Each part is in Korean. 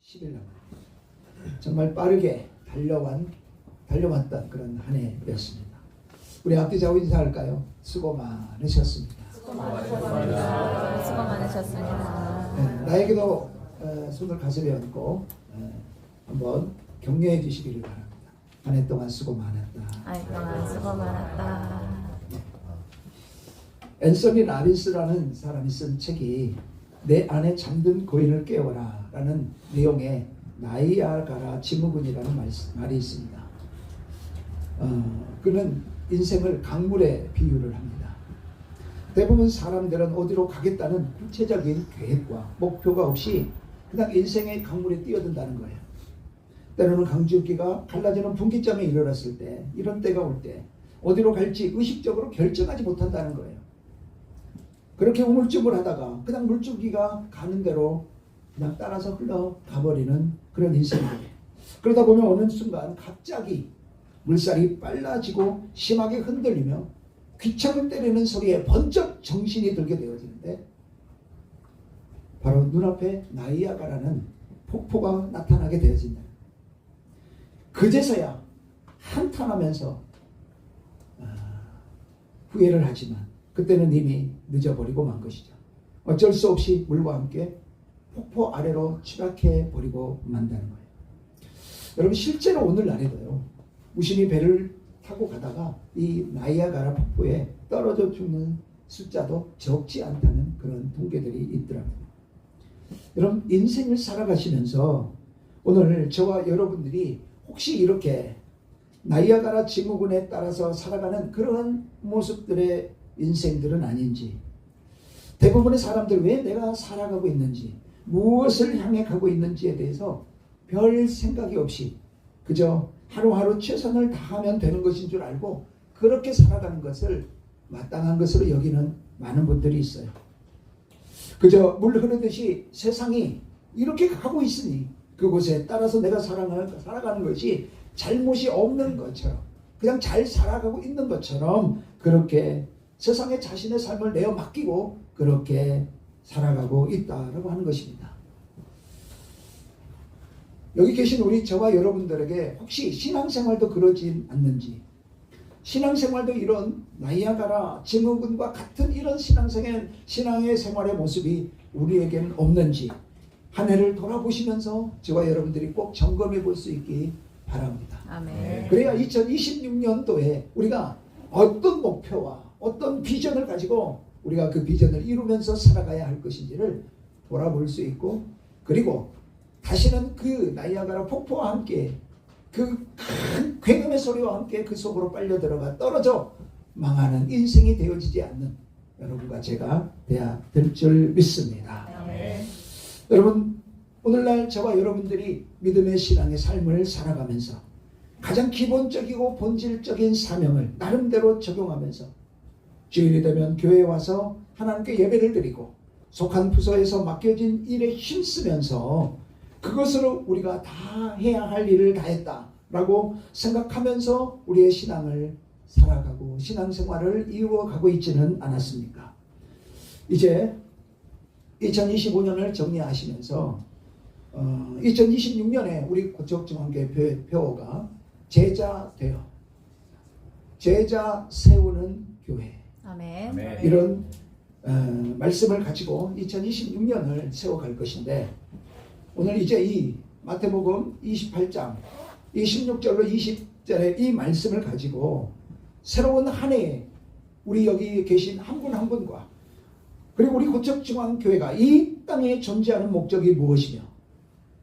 10일 남았습니다. 정말 빠르게 달려왔던 그런 한 해였습니다. 우리 앞뒤좌우 인사할까요? 수고 많으셨습니다. 수고 많으셨습니다. 수고 많으셨습니다. 네, 나에게도 손을 가슴에 얹고 한번 격려해 주시기를 바랍니다. 한 해 동안 수고 많았다. 한 해 동안 수고 많았다. 앤서니 라빈스라는 사람이 쓴 책이 내 안에 잠든 고인을 깨워라 라는 내용의 나이아가라 증후군이라는 말이 있습니다. 그는 인생을 강물에 비유를 합니다. 대부분 사람들은 어디로 가겠다는 구체적인 계획과 목표가 없이 그냥 인생의 강물에 뛰어든다는 거예요. 때로는 강줄기가 갈라지는 분기점에 이르렀을 때, 이런 때가 올 때 어디로 갈지 의식적으로 결정하지 못한다는 거예요. 그렇게 우물쭈물하다가 그냥 물줄기가 가는 대로 그냥 따라서 흘러가버리는 그런 인생이에요. 그러다 보면 어느 순간 갑자기 물살이 빨라지고 심하게 흔들리며 귀청을 때리는 소리에 번쩍 정신이 들게 되어지는데, 바로 눈앞에 나이아가라는 폭포가 나타나게 되어진다. 그제서야 한탄하면서 후회를 하지만 그때는 이미 늦어버리고 만 것이죠. 어쩔 수 없이 물과 함께 폭포 아래로 추락해 버리고 만다는 거예요. 여러분, 실제로 오늘날에도요, 무심히 배를 타고 가다가 이 나이아가라 폭포에 떨어져 죽는 숫자도 적지 않다는 그런 통계들이 있더라고요. 여러분, 인생을 살아가시면서 오늘 저와 여러분들이 혹시 이렇게 나이아가라 증후군에 따라서 살아가는 그러한 모습들의 인생들은 아닌지, 대부분의 사람들 왜 내가 살아가고 있는지, 무엇을 향해 가고 있는지에 대해서 별 생각이 없이 그저 하루하루 최선을 다하면 되는 것인 줄 알고 그렇게 살아가는 것을 마땅한 것으로 여기는 많은 분들이 있어요. 그저 물 흐르듯이 세상이 이렇게 가고 있으니 그곳에 따라서 내가 살아가는 것이 잘못이 없는 것처럼, 그냥 잘 살아가고 있는 것처럼 그렇게 세상에 자신의 삶을 내어 맡기고 그렇게 살아가고 있다라고 하는 것입니다. 여기 계신 우리 저와 여러분들에게 혹시 신앙생활도 그러진 않는지, 신앙생활도 이런 나이아가라 증후군과 같은 이런 신앙의 생활의 모습이 우리에게는 없는지 한 해를 돌아보시면서 저와 여러분들이 꼭 점검해 볼 수 있기 바랍니다. 아멘. 그래야 2026년도에 우리가 어떤 목표와 어떤 비전을 가지고 우리가 그 비전을 이루면서 살아가야 할 것인지를 돌아볼 수 있고, 그리고 다시는 그 나이아가라 폭포와 함께 그 큰 굉음의 소리와 함께 그 속으로 빨려 들어가 떨어져 망하는 인생이 되어지지 않는 여러분과 제가 돼야 될 줄 믿습니다. 아멘. 여러분, 오늘날 저와 여러분들이 믿음의 신앙의 삶을 살아가면서 가장 기본적이고 본질적인 사명을 나름대로 적용하면서 주일이 되면 교회에 와서 하나님께 예배를 드리고 속한 부서에서 맡겨진 일에 힘쓰면서 그것으로 우리가 다 해야 할 일을 다 했다라고 생각하면서 우리의 신앙을 살아가고 신앙생활을 이루어가고 있지는 않았습니까? 이제 2025년을 정리하시면서 2026년에 우리 고척중앙교회 표어가 제자 되어 제자 세우는 교회, 아멘. 이런 말씀을 가지고 2026년을 세워갈 것인데, 오늘 이제 이 마태복음 28장 16절로 20절의 이 말씀을 가지고 새로운 한 해에 우리 여기 계신 한 분 한 분과, 그리고 우리 고척중앙교회가 이 땅에 존재하는 목적이 무엇이며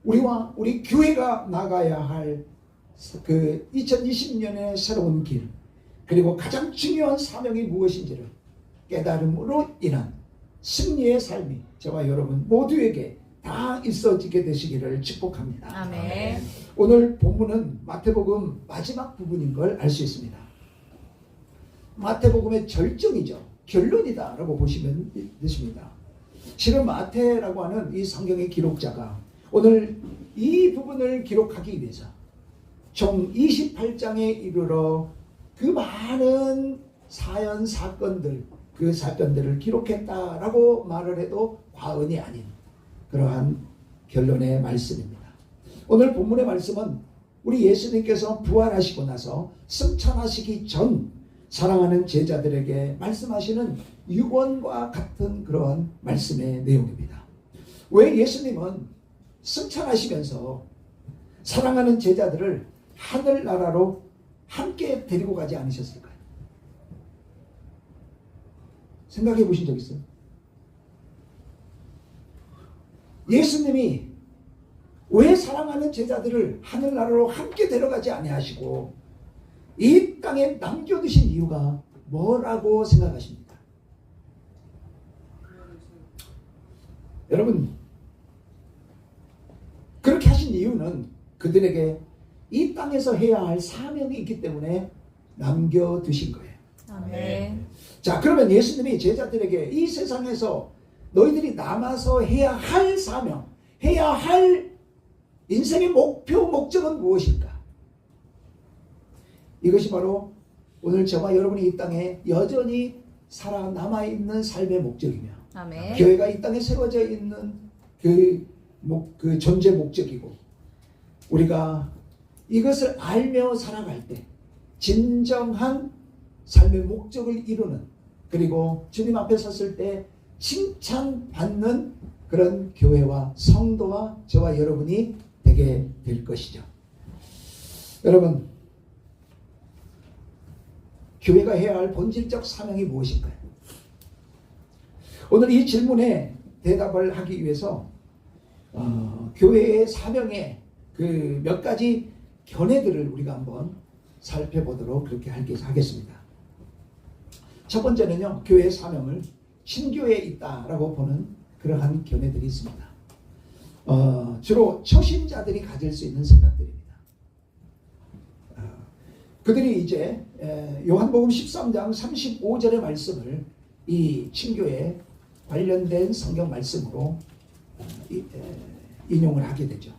우리와 우리 교회가 나가야 할 그 2020년의 새로운 길, 그리고 가장 중요한 사명이 무엇인지를 깨달음으로 인한 승리의 삶이 저와 여러분 모두에게 다 있어지게 되시기를 축복합니다. 아멘. 오늘 본문은 마태복음 마지막 부분인 걸 알 수 있습니다. 마태복음의 절정이죠. 결론이다 라고 보시면 되십니다. 실은 마태라고 하는 이 성경의 기록자가 오늘 이 부분을 기록하기 위해서 총 28장에 이르러 그 많은 사연 사건들, 그 사건들을 기록했다라고 말을 해도 과언이 아닌 그러한 결론의 말씀입니다. 오늘 본문의 말씀은 우리 예수님께서 부활하시고 나서 승천하시기 전 사랑하는 제자들에게 말씀하시는 유언과 같은 그런 말씀의 내용입니다. 왜 예수님은 승천하시면서 사랑하는 제자들을 하늘나라로 함께 데리고 가지 않으셨을까요? 생각해 보신 적 있어요? 예수님이 왜 사랑하는 제자들을 하늘나라로 함께 데려가지 아니하시고 이 땅에 남겨두신 이유가 뭐라고 생각하십니까? 여러분, 그렇게 하신 이유는 그들에게 이 땅에서 해야 할 사명이 있기 때문에 남겨두신 거예요. 아멘. 자, 그러면 예수님이 제자들에게 이 세상에서 너희들이 남아서 해야 할 사명, 해야 할 인생의 목표, 목적은 무엇일까? 이것이 바로 오늘 저와 여러분이 이 땅에 여전히 살아남아있는 삶의 목적이며 아멘. 교회가 이 땅에 세워져 있는 그 존재 목적이고 우리가 이것을 알며 살아갈 때 진정한 삶의 목적을 이루는 그리고 주님 앞에 섰을 때 칭찬받는 그런 교회와 성도와 저와 여러분이 되게 될 것이죠. 여러분, 교회가 해야 할 본질적 사명이 무엇일까요? 오늘 이 질문에 대답을 하기 위해서 교회의 사명의 그 몇 가지 견해들을 우리가 한번 살펴보도록 그렇게 하겠습니다. 첫 번째는요, 교회의 사명을 신교에 있다라고 보는 그러한 견해들이 있습니다. 주로 초신자들이 가질 수 있는 생각들입니다. 그들이 이제 요한복음 13장 35절의 말씀을 이 친교에 관련된 성경 말씀으로 인용을 하게 되죠.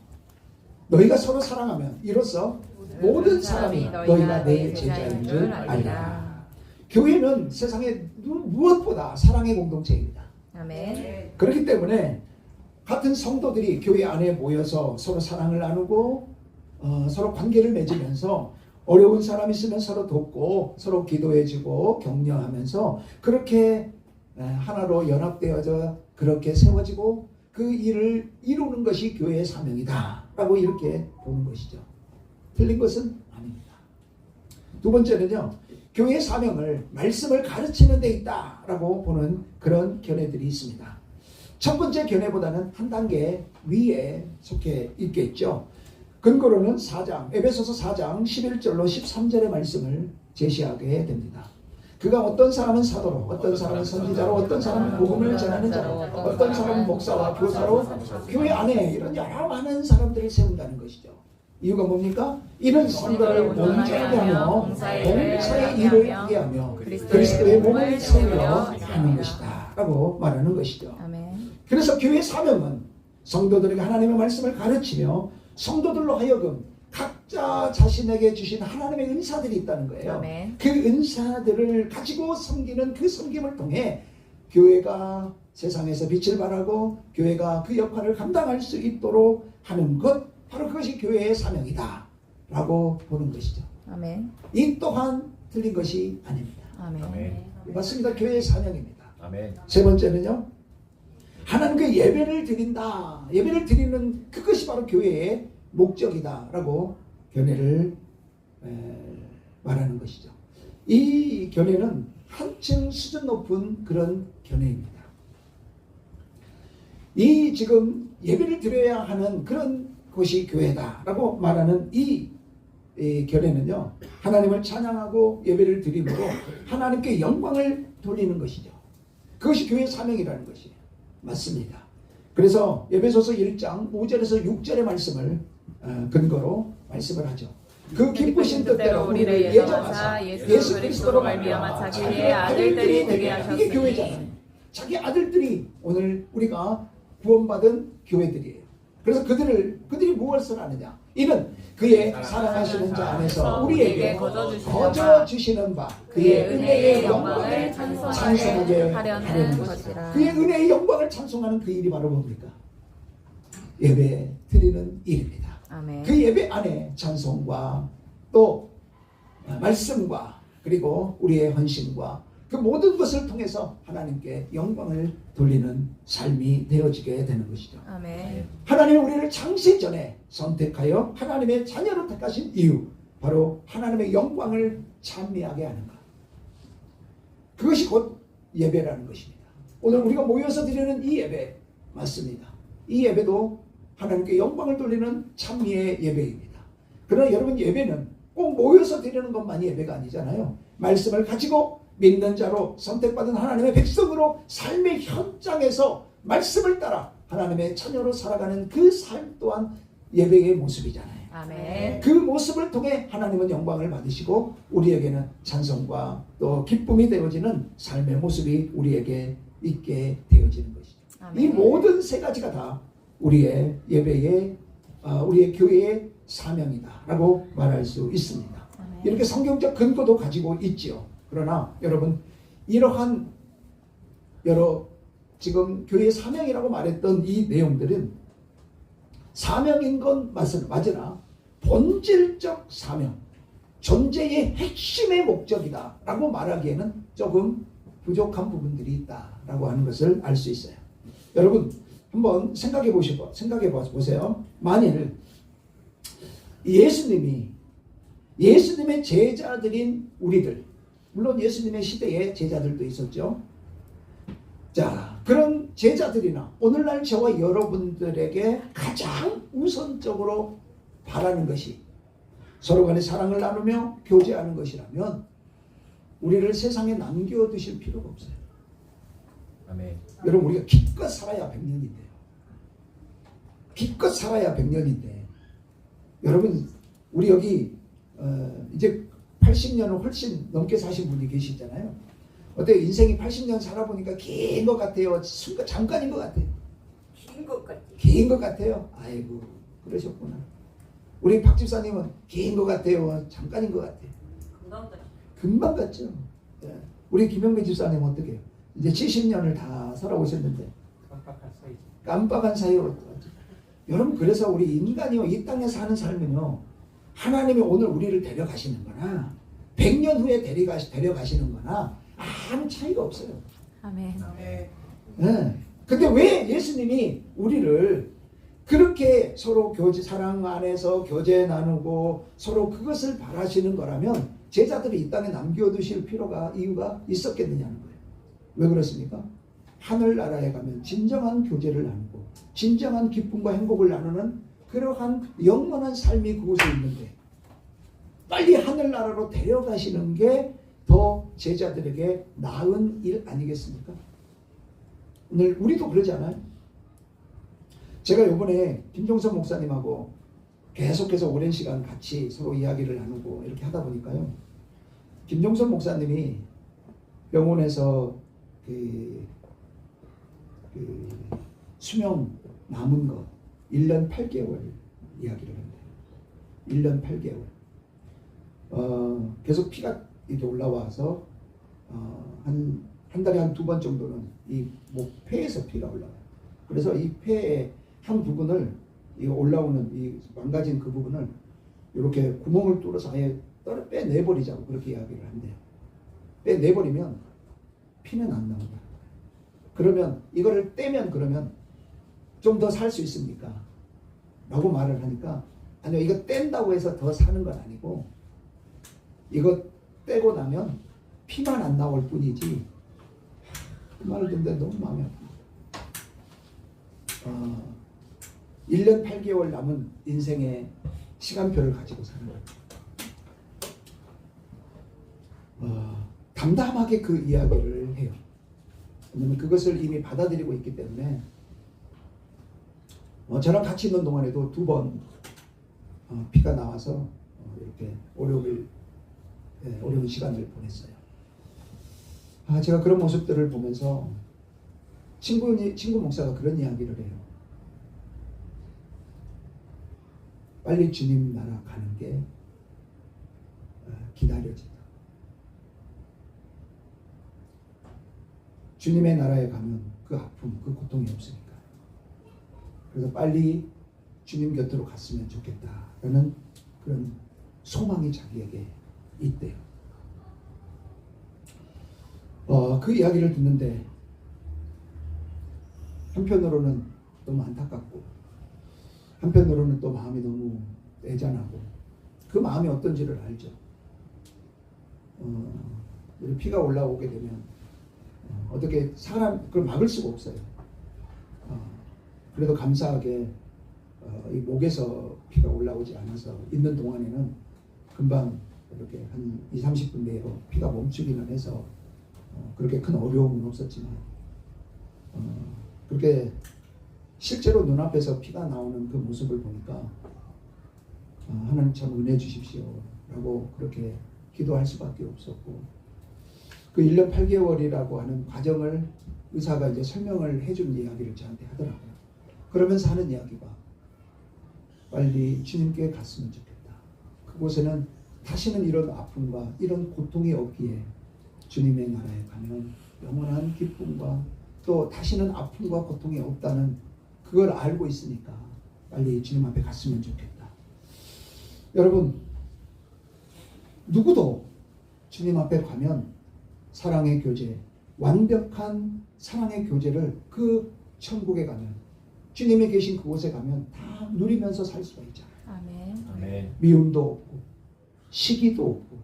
너희가 서로 사랑하면 이로써 모든 사람이 너희가 내 제자인 줄 알리라. 교회는 세상에 무엇보다 사랑의 공동체입니다. 아멘. 그렇기 때문에 같은 성도들이 교회 안에 모여서 서로 사랑을 나누고 서로 관계를 맺으면서 어려운 사람 있으면 서로 돕고 서로 기도해주고 격려하면서 그렇게 하나로 연합되어져 그렇게 세워지고 그 일을 이루는 것이 교회의 사명이다 라고 이렇게 보는 것이죠. 틀린 것은 아닙니다. 두 번째는요, 교회의 사명을 말씀을 가르치는 데 있다 라고 보는 그런 견해들이 있습니다. 첫 번째 견해보다는 한 단계 위에 속해 있겠죠. 근거로는 에베소서 4장 11절로 13절의 말씀을 제시하게 됩니다. 그가 어떤 사람은 사도로, 어떤 사람은 선지자로, 어떤 사람은 복음을 전하는 자로, 어떤 사람은 목사와 교사로 교회 안에 이런 여러 많은 사람들을 세운다는 것이죠. 이유가 뭡니까? 이는 성도를 온전하게 하며 봉사의 일을 하게 하며 그리스도의 몸을 세우려 하는 것이다 라고 말하는 것이죠. 그래서 교회의 사명은 성도들에게 하나님의 말씀을 가르치며 성도들로 하여금 각자 자신에게 주신 하나님의 은사들이 있다는 거예요. 아멘. 그 은사들을 가지고 섬기는 그 섬김을 통해 교회가 세상에서 빛을 발하고 교회가 그 역할을 감당할 수 있도록 하는 것, 바로 그것이 교회의 사명이다 라고 보는 것이죠. 아멘. 이 또한 틀린 것이 아닙니다. 아멘. 맞습니다. 교회의 사명입니다. 아멘. 세 번째는요, 하나님께 예배를 드린다. 예배를 드리는 그것이 바로 교회의 목적이다 라고 견해를 말하는 것이죠. 이 견해는 한층 수준 높은 그런 견해입니다. 이 지금 예배를 드려야 하는 그런 곳이 교회다 라고 말하는 이 견해는요, 하나님을 찬양하고 예배를 드림으로 하나님께 영광을 돌리는 것이죠. 그것이 교회의 사명이라는 것이에요. 맞습니다. 그래서 에베소서 1장 5절에서 6절의 말씀을 근거로 말씀을 하죠. 그 기쁘신 뜻대로 우리를 예정하사 예수 그리스도로 말미암아 자기의 아들들이 되게 하셨으니, 이게 교회잖아요. 자기 아들들이 오늘 우리가 구원받은 교회들이에요. 그래서 그들이 무엇을 하느냐? 이는 그의 사랑하시는 자 안에서 우리에게 거저주시는 바 그의 은혜의 영광을 찬송하게 하려는 것이라. 그의 은혜의 영광을 찬송하는 그 일이 바로 뭡니까? 예배 드리는 일입니다. 아멘. 그 예배 안에 찬송과 또 말씀과 그리고 우리의 헌신과 그 모든 것을 통해서 하나님께 영광을 돌리는 삶이 되어지게 되는 것이죠. 아멘. 하나님이 우리를 창세 전에 선택하여 하나님의 자녀로 택하신 이유, 바로 하나님의 영광을 찬미하게 하는 것. 그것이 곧 예배라는 것입니다. 오늘 우리가 모여서 드리는 이 예배 맞습니다. 이 예배도 하나님께 영광을 돌리는 찬미의 예배입니다. 그러나 여러분, 예배는 꼭 모여서 드리는 것만이 예배가 아니잖아요. 말씀을 가지고 믿는 자로 선택받은 하나님의 백성으로 삶의 현장에서 말씀을 따라 하나님의 자녀로 살아가는 그 삶 또한 예배의 모습이잖아요. 아멘. 그 모습을 통해 하나님은 영광을 받으시고 우리에게는 찬송과 또 기쁨이 되어지는 삶의 모습이 우리에게 있게 되어지는 것이죠. 아멘. 이 모든 세 가지가 다 우리의 예배의 우리의 교회의 사명이다라고 말할 수 있습니다. 아멘. 이렇게 성경적 근거도 가지고 있지요. 그러나 여러분, 이러한 여러 지금 교회의 사명이라고 말했던 이 내용들은 사명인 건 맞으나 본질적 사명, 존재의 핵심의 목적이다 라고 말하기에는 조금 부족한 부분들이 있다라고 하는 것을 알 수 있어요. 여러분, 한번 생각해 보세요. 만일 예수님의 제자들인 우리들, 물론 예수님의 시대에 제자들도 있었죠. 자, 그런 제자들이나 오늘날 저와 여러분들에게 가장 우선적으로 바라는 것이 서로 간에 사랑을 나누며 교제하는 것이라면 우리를 세상에 남겨두실 필요가 없어요. 아멘. 여러분, 우리가 기껏 살아야 100년인데요. 기껏 살아야 100년인데 여러분, 우리 여기 이제 80년을 훨씬 넘게 사신 분이 계시잖아요. 어때요? 인생이 80년 살아보니까 긴 것 같아요? 잠깐인 것 같아요? 긴 것 같아요? 아이고, 그러셨구나. 우리 박 집사님은 긴 것 같아요? 잠깐인 것 같아요? 금방 같죠? 예. 우리 김영배 집사님 어떻게 해요? 이제 70년을 다 살아오셨는데 깜빡한 사이로 여러분, 그래서 우리 인간이요, 이 땅에 사는 삶은요, 하나님이 오늘 우리를 데려가시는 거나 100년 후에 데려가시는 거나 아무 차이가 없어요. 아멘. 네. 근데 왜 예수님이 우리를 그렇게 서로 사랑 안에서 교제 나누고 서로 그것을 바라시는 거라면 제자들이 이 땅에 남겨두실 이유가 있었겠느냐는 거예요. 왜 그렇습니까? 하늘나라에 가면 진정한 교제를 나누고 진정한 기쁨과 행복을 나누는 그러한 영원한 삶이 그곳에 있는데 빨리 하늘나라로 데려가시는 게 더 제자들에게 나은 일 아니겠습니까? 오늘 우리도 그러잖아요. 제가 이번에 김종선 목사님하고 계속해서 오랜 시간 같이 서로 이야기를 나누고 이렇게 하다 보니까요, 김종선 목사님이 병원에서 그 수명 남은 거 1년 8개월 이야기를 한대요. 1년 8개월. 계속 피가 이렇게 올라와서 한 달에 한 2번 정도는 이 폐에서 피가 올라와요. 그래서 이 폐의 한 부분을 이 올라오는 이 망가진 그 부분을 이렇게 구멍을 뚫어서 아예 빼내버리자고 그렇게 이야기를 한대요. 빼내버리면 피는 안 나온다. 그러면 이거를 떼면 그러면 좀 더 살 수 있습니까? 라고 말을 하니까, 아니요, 이거 뗀다고 해서 더 사는 건 아니고 이거 떼고 나면 피만 안 나올 뿐이지. 그 말을 듣는데 너무 마음이 아픕니다. 1년 8개월 남은 인생의 시간표를 가지고 사는 거예요. 담담하게 그 이야기를 해요. 왜냐면 그것을 이미 받아들이고 있기 때문에 저랑 같이 있는 동안에도 2번 피가 나와서 이렇게 어려운 시간을 보냈어요. 제가 그런 모습들을 보면서 친구 목사가 그런 이야기를 해요. 빨리 주님 나라 가는 게 기다려진다. 주님의 나라에 가면 그 아픔, 그 고통이 없으니까. 그래서 빨리 주님 곁으로 갔으면 좋겠다라는 그런 소망이 자기에게 있대요. 그 이야기를 듣는데 한편으로는 너무 안타깝고 한편으로는 또 마음이 너무 애잔하고 그 마음이 어떤지를 알죠. 우리 피가 올라오게 되면 어떻게 그걸 막을 수가 없어요. 그래도 감사하게 이 목에서 피가 올라오지 않아서 있는 동안에는 금방 이렇게 한 20-30분 내로 피가 멈추기는 해서 그렇게 큰 어려움은 없었지만 그렇게 실제로 눈앞에서 피가 나오는 그 모습을 보니까 하나님 참 은혜 주십시오 라고 그렇게 기도할 수밖에 없었고 그 1년 8개월이라고 하는 과정을 의사가 이제 설명을 해준 이야기를 저한테 하더라고요. 그러면서 하는 이야기가 빨리 주님께 갔으면 좋겠다. 그곳에는 다시는 이런 아픔과 이런 고통이 없기에 주님의 나라에 가면 영원한 기쁨과 또 다시는 아픔과 고통이 없다는 그걸 알고 있으니까 빨리 주님 앞에 갔으면 좋겠다. 여러분 누구도 주님 앞에 가면 사랑의 교제, 완벽한 사랑의 교제를 그 천국에 가면 주님이 계신 그곳에 가면 다 누리면서 살 수가 있잖아요. 아멘. 아멘. 미움도 없고 시기도 없고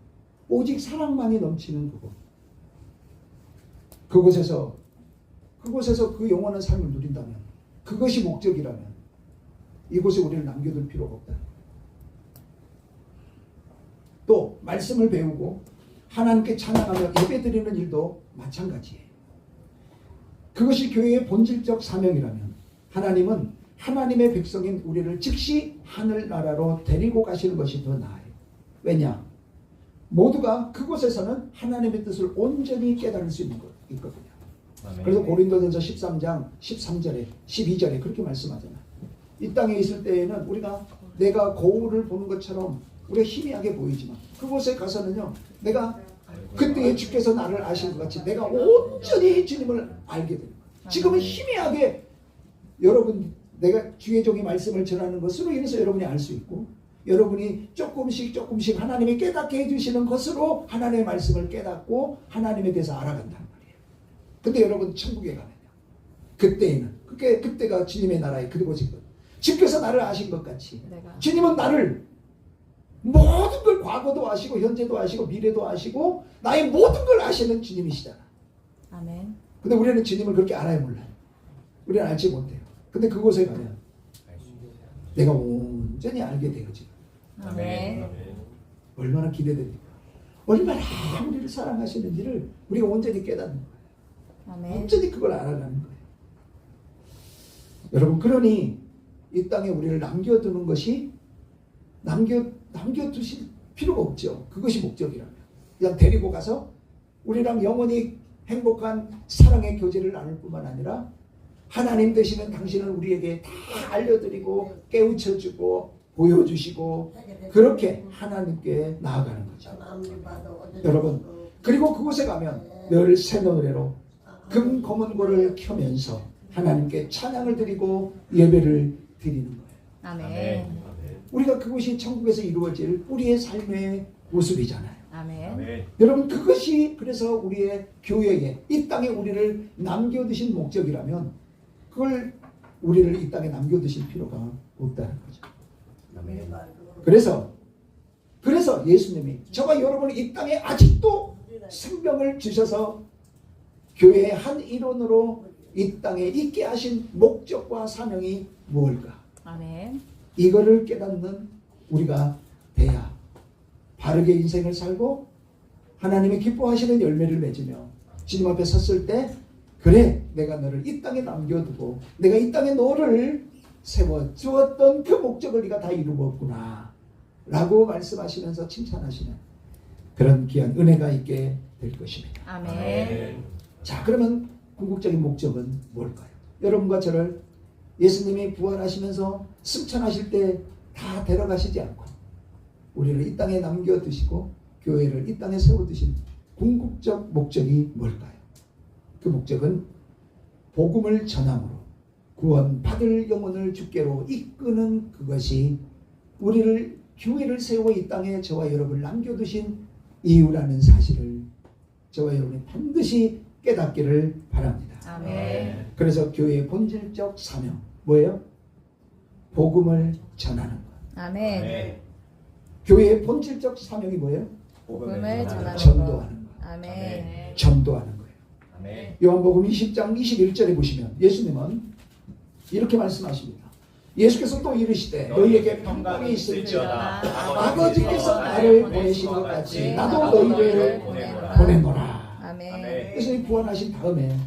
오직 사랑만이 넘치는 그곳에서 그 영원한 삶을 누린다면 그것이 목적이라면 이곳에 우리를 남겨둘 필요가 없다. 또 말씀을 배우고 하나님께 찬양하며 예배드리는 일도 마찬가지예요. 그것이 교회의 본질적 사명이라면 하나님은 하나님의 백성인 우리를 즉시 하늘나라로 데리고 가시는 것이 더 나아요. 왜냐? 모두가 그곳에서는 하나님의 뜻을 온전히 깨달을 수 있거든요. 아멘. 그래서 고린도전서 13장 13절에 12절에 그렇게 말씀하잖아요. 이 땅에 있을 때에는 내가 거울을 보는 것처럼 우리가 희미하게 보이지만 그곳에 가서는요 내가 그때에 주께서 나를 아신 것 같이 내가 온전히 주님을 알게 됩니다. 지금은 희미하게 여러분 내가 주의 종이 말씀을 전하는 것으로 인해서 여러분이 알 수 있고 여러분이 조금씩 하나님이 깨닫게 해주시는 것으로 하나님의 말씀을 깨닫고 하나님에 대해서 알아간다는 말이에요. 근데 여러분 천국에 가면요 그때에는 그때가 주님의 나라의 그곳이거든요. 주께서 나를 아신 것 같이 주님은 나를 모든 걸 과거도 아시고 현재도 아시고 미래도 아시고 나의 모든 걸 아시는 주님이시잖아. 아멘. 근데 우리는 주님을 그렇게 알아야 몰라요. 우리는 알지 못해요. 근데 그곳에 가면 내가 온전히 알게 되어지고 아멘. 얼마나 기대됩니까? 얼마나 우리를 사랑하시는지를 우리가 온전히 깨닫는 거예요. 아멘. 온전히 그걸 알아가는 거예요. 여러분 그러니 이 땅에 우리를 남겨두는 것이 남겨두실 필요가 없죠. 그것이 목적이라면 그냥 데리고 가서 우리랑 영원히 행복한 사랑의 교제를 나눌 뿐만 아니라 하나님 되시는 당신은 우리에게 다 알려드리고 깨우쳐주고 보여주시고 그렇게 하나님께 나아가는 거죠. 여러분 그리고 그곳에 가면 늘 새 노래로 금 검은고를 켜면서 하나님께 찬양을 드리고 예배를 드리는 거예요. 아멘. 우리가 그것이 천국에서 이루어질 우리의 삶의 모습이잖아요. 아멘. 아멘. 여러분 그것이 그래서 우리의 교회에 이 땅에 우리를 남겨두신 목적이라면 그걸 우리를 이 땅에 남겨두실 필요가 없다는 거죠. 아멘. 그래서 예수님이 저와 여러분이 이 땅에 아직도 생명을 주셔서 교회의 한 일원으로 이 땅에 있게 하신 목적과 사명이 무엇일까? 아멘. 이거를 깨닫는 우리가 돼야 바르게 인생을 살고 하나님의 기뻐하시는 열매를 맺으며 주님 앞에 섰을 때 그래 내가 너를 이 땅에 남겨두고 내가 이 땅에 너를 세워주었던 그 목적을 네가 다 이루었구나 라고 말씀하시면서 칭찬하시는 그런 귀한 은혜가 있게 될 것입니다. 아멘. 자 그러면 궁극적인 목적은 뭘까요? 여러분과 저를 예수님이 부활하시면서 승천하실 때 다 데려가시지 않고 우리를 이 땅에 남겨두시고 교회를 이 땅에 세워두신 궁극적 목적이 뭘까요? 그 목적은 복음을 전함으로 구원 받을 영혼을 주께로 이끄는 그것이 우리를 교회를 세워 이 땅에 저와 여러분을 남겨두신 이유라는 사실을 저와 여러분이 반드시 깨닫기를 바랍니다. 아멘. 그래서 교회의 본질적 사명 뭐예요? 복음을 전하는 것. 아멘. 교회의 본질적 사명이 뭐예요? 복음을 전하는 전도하는 것. 아멘. 전도하는 거예요. 아멘. 요한복음 20장 21절에 보시면 예수님은 이렇게 말씀하십니다. 예수께서 또 이르시되 너희에게 평강이 있을지어다. 아버지께서 나를 보내신 것 같이 나도 너희를 보내노라. 아멘. 예수님이 부활하신 다음에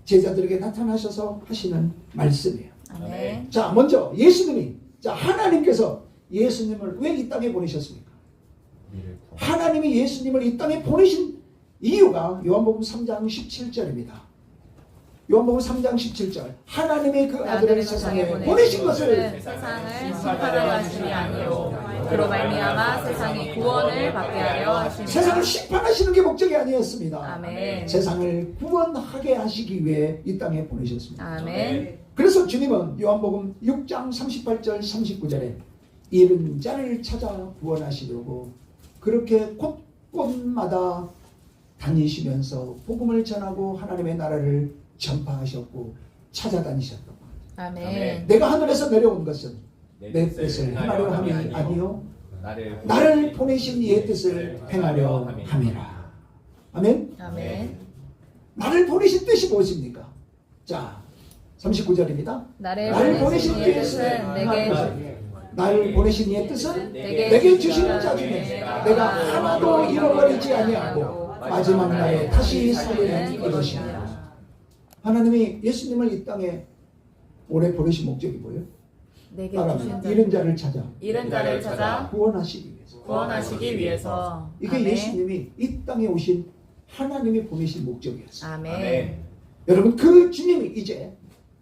제자들에게 나타나셔서 하시는 말씀이에요. 아멘. 자, 먼저 예수님이 하나님께서 예수님을 왜 이 땅에 보내셨습니까? 하나님이 예수님을 이 땅에 보내신 이유가 요한복음 3장 17절입니다. 요한복음 3장 17절 하나님의 그 아들을 세상에 보내신 것을 세상을 심판하려 하심이 아니요 그로 말미암아 세상이 구원을 받게 하려 하심이라. 세상을 심판하시는 게 목적이 아니었습니다. 아멘. 세상을 구원하게 하시기 위해 이 땅에 보내셨습니다. 아멘. 그래서 주님은 요한복음 6장 38절 39절에 잃은 자를 찾아 구원하시려고 그렇게 곳곳마다 다니시면서 복음을 전하고 하나님의 나라를 전파하셨고 찾아다니셨던 겁니다. 아멘. 내가 하늘에서 내려온 것은 내 뜻을 행하려 함이 아니요 나를 보내신 이의 뜻을 행하려 함이라. 아멘. 아멘. 나를 보내신 뜻이 무엇입니까? 자, 39절입니다. 나를 보내신 이의 뜻은 나를 보내신 이의 뜻은 내게 내게 주시는 자 중에 내가 하나도 잃어버리지 아니하고 마지막 날에 다시 살리는 이것입니다. 하나님이 예수님을 이 땅에 오래 보내신 목적이 뭐예요? 내게 따라하면 주신 잃은 자를 찾아 잃은 자를 찾아 구원하시기 위해서. 구원하시기 위해서. 이게 아멘. 예수님이 이 땅에 오신 하나님이 보내신 목적이었어요. 아멘. 여러분 그 주님이 이제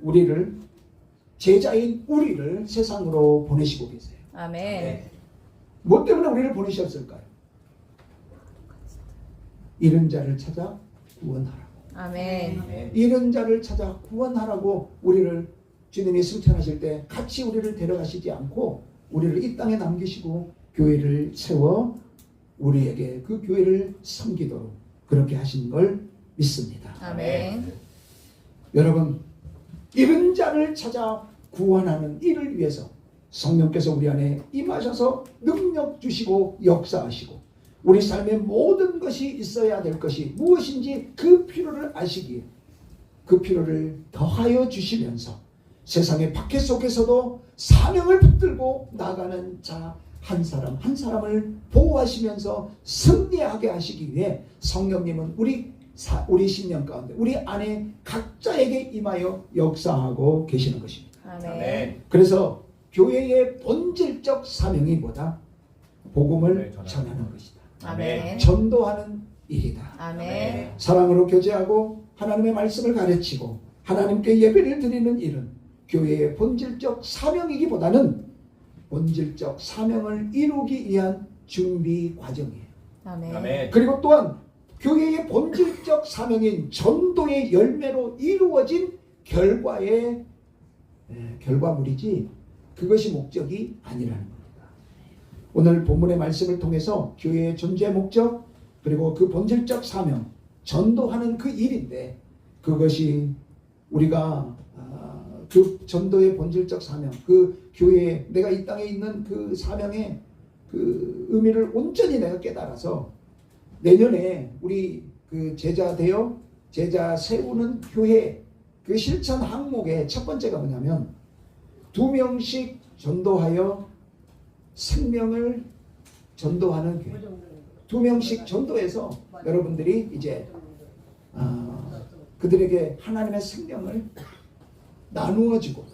우리를 제자인 우리를 세상으로 보내시고 계세요. 아멘. 뭐 때문에 우리를 보내셨을까요? 잃은 자를 찾아 구원하라고. 아멘. 잃은 자를 찾아 구원하라고 우리를 주님이 승천하실 때 같이 우리를 데려가시지 않고 우리를 이 땅에 남기시고 교회를 세워 우리에게 그 교회를 섬기도록 그렇게 하신 걸 믿습니다. 아멘. 여러분 잃은 자를 찾아 구원하는 일을 위해서 성령께서 우리 안에 임하셔서 능력 주시고 역사하시고 우리 삶의 모든 것이 있어야 될 것이 무엇인지 그 필요를 아시기에 그 필요를 더하여 주시면서 세상의 박해 속에서도 사명을 붙들고 나가는 자 한 사람 한 사람을 보호하시면서 승리하게 하시기 위해 성령님은 우리 신령 가운데 우리 안에 각자에게 임하여 역사하고 계시는 것입니다. 아멘. 그래서 교회의 본질적 사명이 뭐다? 복음을 전하는 것이다. 아멘. 전도하는 일이다. 아멘. 사랑으로 교제하고 하나님의 말씀을 가르치고 하나님께 예배를 드리는 일은 교회의 본질적 사명이기보다는 본질적 사명을 이루기 위한 준비 과정이에요. 아멘. 그리고 또한 교회의 본질적 사명인 전도의 열매로 이루어진 결과물이지 그것이 목적이 아니라는 겁니다. 오늘 본문의 말씀을 통해서 교회의 존재 목적 그리고 그 본질적 사명 전도하는 그 일인데 그것이 우리가 그 전도의 본질적 사명 그 교회에 내가 이 땅에 있는 그 사명의 그 의미를 온전히 내가 깨달아서 내년에 우리 그 제자 세우는 교회 그 실천 항목의 첫 번째가 뭐냐면 2명씩 전도하여 생명을 전도하는 교회. 2명씩 전도해서 여러분들이 이제 그들에게 하나님의 생명을 나누어주고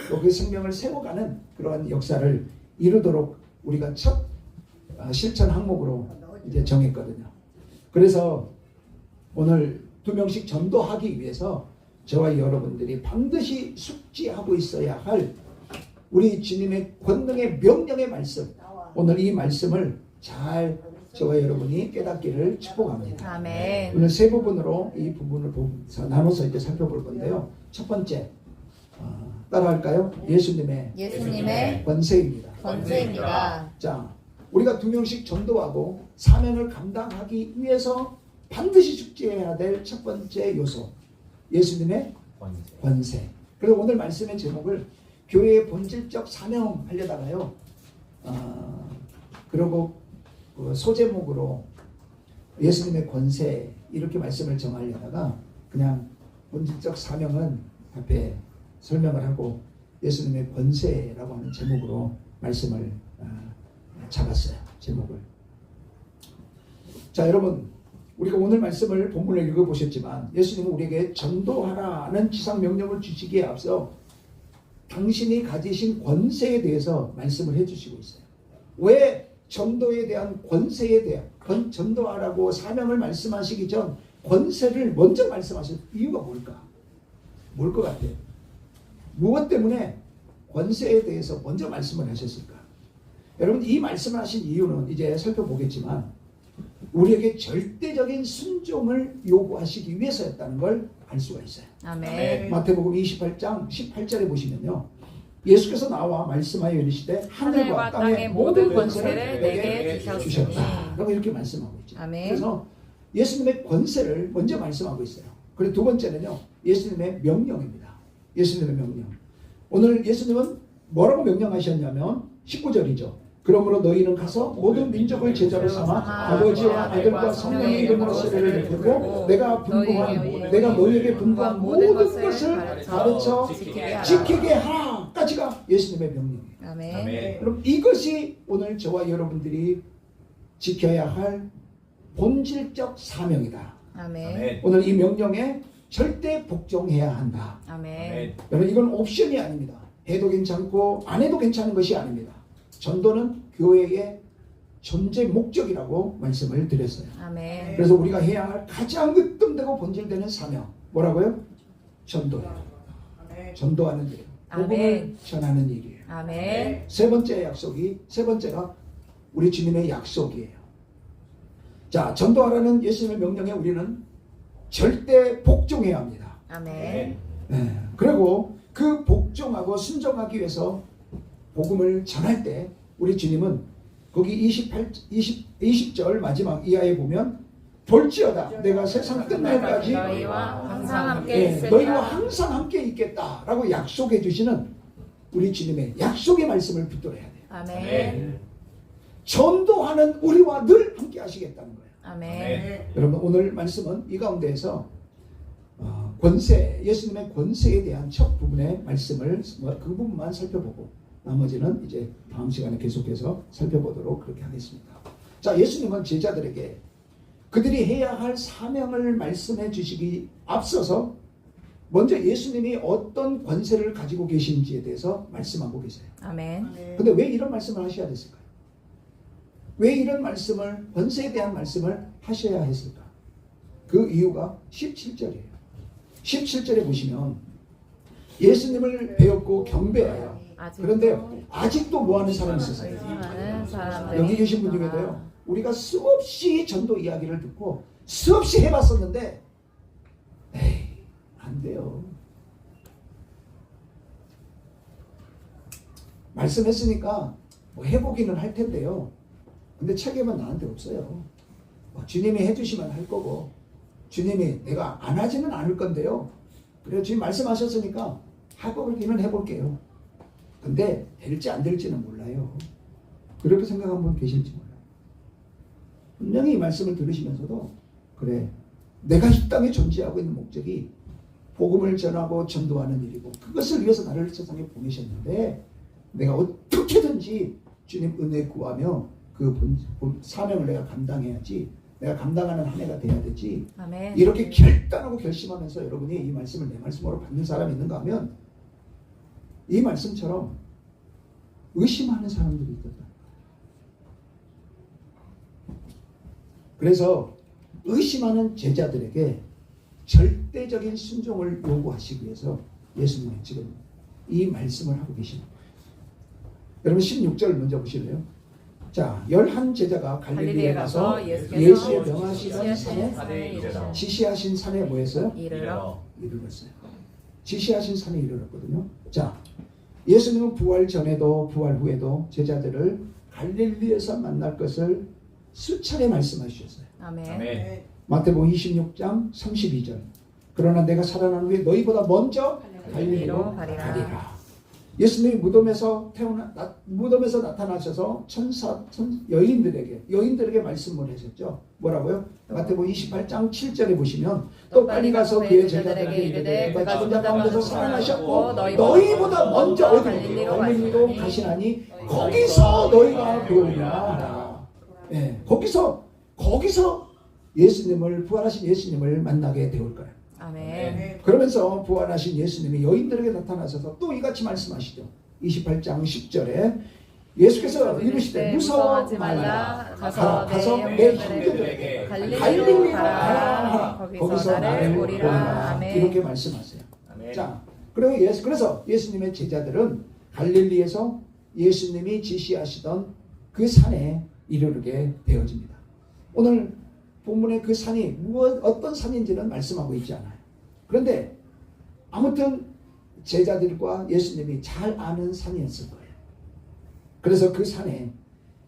또 그 생명을 세워가는 그러한 역사를 이루도록 우리가 첫 실천 항목으로 이제 정했거든요. 그래서 오늘 2명씩 전도하기 위해서 저와 여러분들이 반드시 숙지하고 있어야 할 우리 주님의 권능의 명령의 말씀 오늘 이 말씀을 잘 저와 여러분이 깨닫기를 축복합니다. 아멘. 오늘 세 부분으로 이 부분을 나눠서 이제 살펴볼 건데요. 첫 번째 따라할까요? 예수님의 예수님의 권세입니다. 권세입니다. 자, 우리가 2명씩 전도하고 사명을 감당하기 위해서 반드시 숙지해야 될 첫 번째 요소, 예수님의 권세. 권세. 그래서 오늘 말씀의 제목을 교회의 본질적 사명 하려다가요. 그리고 그 소제목으로 예수님의 권세 이렇게 말씀을 정하려다가 그냥 본질적 사명은 앞에 설명을 하고 예수님의 권세라고 하는 제목으로 말씀을 잡았어요. 제목을. 자, 여러분, 우리가 오늘 말씀을 본문을 읽어보셨지만 예수님은 우리에게 전도하라는 지상명령을 주시기에 앞서 당신이 가지신 권세에 대해서 말씀을 해주시고 있어요. 왜 전도에 대한 권세에 대한 전도하라고 사명을 말씀하시기 전 권세를 먼저 말씀하실 이유가 뭘까? 뭘 것 같아요? 무엇 때문에 권세에 대해서 먼저 말씀을 하셨을까? 여러분, 이 말씀을 하신 이유는 이제 살펴보겠지만 우리에게 절대적인 순종을 요구하시기 위해서였다는 걸 알 수가 있어요. 아멘. 마태복음 28장 18절에 보시면요, 예수께서 나와 말씀하여 이르시되 하늘과 땅의 모든 권세를 내게 주셨다 라고 이렇게 말씀하고 있죠. 아멘. 그래서 예수님의 권세를 먼저 말씀하고 있어요. 그리고 두 번째는요, 예수님의 명령입니다. 예수님의 명령. 오늘 예수님은 뭐라고 명령하셨냐면 19절이죠. 그러므로 너희는 가서 모든 민족을 제자로 삼아 아버지와 아들과 성령의 이름으로 세례를 베풀고 내가 너희에게 분부한 모든 것을 가르쳐 지키게 하라까지가 예수님의 명령이에요. 아멘. 그럼 이것이 오늘 저와 여러분들이 지켜야 할 본질적 사명이다. 아멘. 오늘 이 명령에 절대 복종해야 한다. 아멘. 여러분, 이건 옵션이 아닙니다. 해도 괜찮고 안 해도 괜찮은 것이 아닙니다. 전도는 교회의 존재 목적이라고 말씀을 드렸어요. 아멘. 그래서 우리가 해야 할 가장 으뜸되고 본질되는 사명 뭐라고요? 전도예요. 전도하는 일, 복음을 아멘. 전하는 일이에요. 아멘. 세 번째가 우리 주님의 약속이에요. 자, 전도하라는 예수님의 명령에 우리는 절대 복종해야 합니다. 아멘. 네. 그리고 그 복종하고 순종하기 위해서 복음을 전할 때 우리 주님은 거기 20절 마지막 이하에 보면 볼지어다 내가 세상 끝날까지 너희와 항상 함께 있으리라. 너희와 항상 함께 있겠다라고 약속해 주시는 우리 주님의 약속의 말씀을 붙들어야 돼요. 아멘. 전도하는 우리와 늘 함께 하시겠다는 거예요. 아멘. 여러분, 오늘 말씀은 이 가운데에서 권세, 예수님의 권세에 대한 첫 부분의 말씀을 그 부분만 살펴보고 나머지는 이제 다음 시간에 계속해서 살펴보도록 그렇게 하겠습니다. 자, 예수님은 제자들에게 그들이 해야 할 사명을 말씀해 주시기 앞서서 먼저 예수님이 어떤 권세를 가지고 계신지에 대해서 말씀하고 계세요. 아멘. 근데 왜 이런 말씀을 하셔야 됐을까요? 왜 이런 말씀을, 권세에 대한 말씀을 하셔야 했을까? 그 이유가 17절이에요. 17절에 보시면 예수님을 배웠고 경배하여 그런데 아직도 뭐하는 사람이 있으세요? 여기 계신 분 중에도요, 우리가 수없이 전도 이야기를 듣고 수없이 해봤었는데 에이, 안 돼요. 말씀했으니까 뭐 해보기는 할 텐데요, 근데 책임은 나한테 없어요. 주님이 해주시면 할 거고 주님이 내가 안 하지는 않을 건데요, 그래서 주님 말씀하셨으니까 해보기는 해볼게요. 근데 될지 안 될지는 몰라요. 그렇게 생각한 분 계실지 몰라요. 분명히 이 말씀을 들으시면서도 그래, 내가 이 땅에 존재하고 있는 목적이 복음을 전하고 전도하는 일이고 그것을 위해서 나를 세상에 보내셨는데 내가 어떻게든지 주님 은혜 구하며 그 사명을 내가 감당해야지, 내가 감당하는 한 해가 돼야 되지. 아멘. 이렇게 결단하고 결심하면서 여러분이 이 말씀을 내 말씀으로 받는 사람이 있는가 하면 이 말씀처럼 의심하는 사람들이 있거든. 그래서 의심하는 제자들에게 절대적인 순종을 요구하시기 위해서 예수님이 지금 이 말씀을 하고 계십니다. 여러분 16절 먼저 보실래요? 자, 11 제자가 갈릴리에 가서 예수의 명하시던 산에 지시하신 산에 뭐 했어요? 이르렀어요. 지시하신 산에 이르렀거든요. 자, 예수님은 부활 전에도 부활 후에도 제자들을 갈릴리에서 만날 것을 수차례 말씀하셨어요. 아멘. 아멘. 마태복음 26장 32절. 그러나 내가 살아난 후에 너희보다 먼저 갈릴리로 가리라. 가리라. 예수님이 무덤에서 나타나셔서 여인들에게 말씀을 하셨죠. 뭐라고요? 마태복음 28장 7절에 보시면 또 빨리 가서 그의 제자들에게 이르되 그가 죽은 자 가운데서 살아나셨고 너희보다 먼저 어디로 갈릴리로 가시나니 거기서 너희가 배우리라. 예, 거기서 예수님을 부활하신 예수님을 만나게 되올 거예요. 아멘. 그러면서 부활하신 예수님이 여인들에게 나타나셔서 또 이같이 말씀하시죠. 28장 10절에 예수께서 이르시되 무서워하지 말라. 가서 내 형제들에게 갈릴리로 가라. 거기서 나를 보리라. 아멘. 이렇게 말씀하세요. 아멘. 자, 그래서 예수님의 제자들은 갈릴리에서 예수님이 지시하시던 그 산에 이르게 되어집니다. 오늘 본문의 그 산이 어떤 산인지는 말씀하고 있지 않아요. 그런데 아무튼 제자들과 예수님이 잘 아는 산이었을 거예요. 그래서 그 산에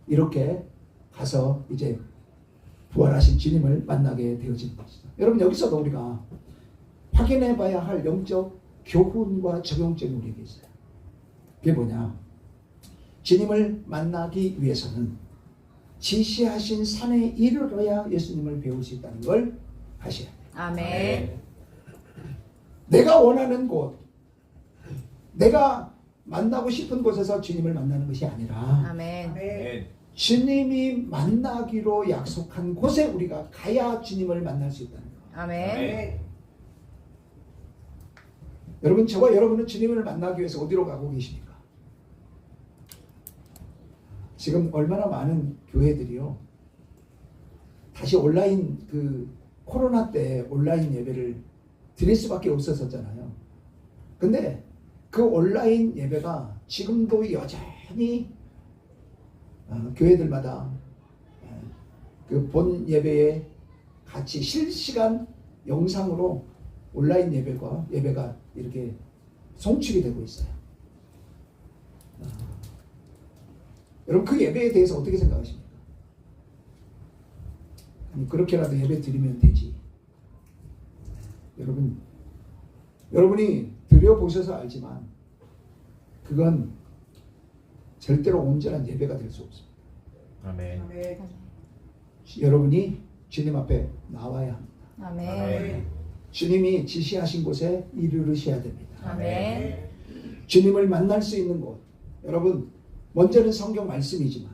이렇게 가서 이제 부활하신 주님을 만나게 되어진 것이죠. 여러분, 여기서도 우리가 확인해 봐야 할 영적 교훈과 적용점이 우리에게 있어요. 그게 뭐냐? 주님을 만나기 위해서는 지시하신 산에 이르러야 예수님을 배울 수 있다는 걸 아셔야 돼요. 아멘. 내가 원하는 곳, 내가 만나고 싶은 곳에서 주님을 만나는 것이 아니라 아멘. 아멘. 주님이 만나기로 약속한 곳에 우리가 가야 주님을 만날 수 있다는 거예요. 아멘. 여러분, 저와 여러분은 주님을 만나기 위해서 어디로 가고 계십니까? 지금 얼마나 많은 교회들이요, 다시 온라인 코로나 때 온라인 예배를 드릴 수밖에 없었잖아요. 근데 그 온라인 예배가 지금도 여전히 교회들마다 그 본 예배에 같이 실시간 영상으로 온라인 예배가 이렇게 송출이 되고 있어요. 여러분, 그 예배에 대해서 어떻게 생각하십니까? 아니, 그렇게라도 예배 드리면 되지. 여러분이 드려보셔서 알지만 그건 절대로 온전한 예배가 될 수 없습니다. 아멘. 여러분이 주님 앞에 나와야 합니다. 아멘. 주님이 지시하신 곳에 이르르셔야 됩니다. 아멘. 주님을 만날 수 있는 곳, 여러분, 먼저는 성경 말씀이지만